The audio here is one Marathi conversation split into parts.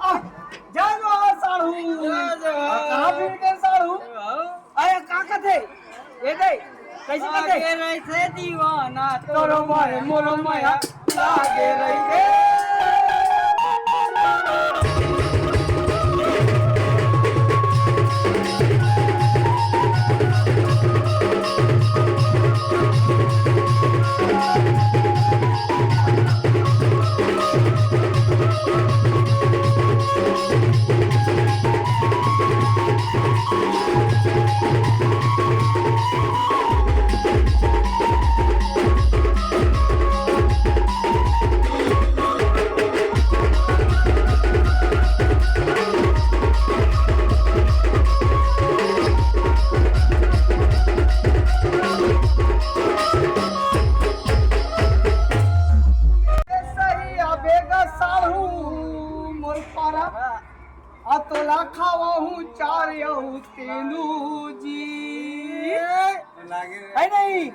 जानो साड़ू कहाँ फिर के साड़ू अरे का कथे ये दे कैसे कथे लागे रही थे दीवाना तोरो मारे मोरो माया लागे रही थे अतोला खावा हूँ चार यहू तेनू जी है नहीं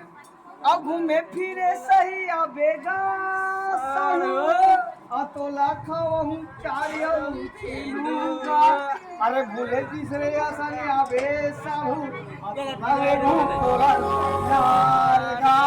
अब घूमे फिरे सही आबेगा सालू अतोला खावा हूँ चार यहू तेनू का अरे भूले तीसरे आसानी आबे साहू अरे तोला यार का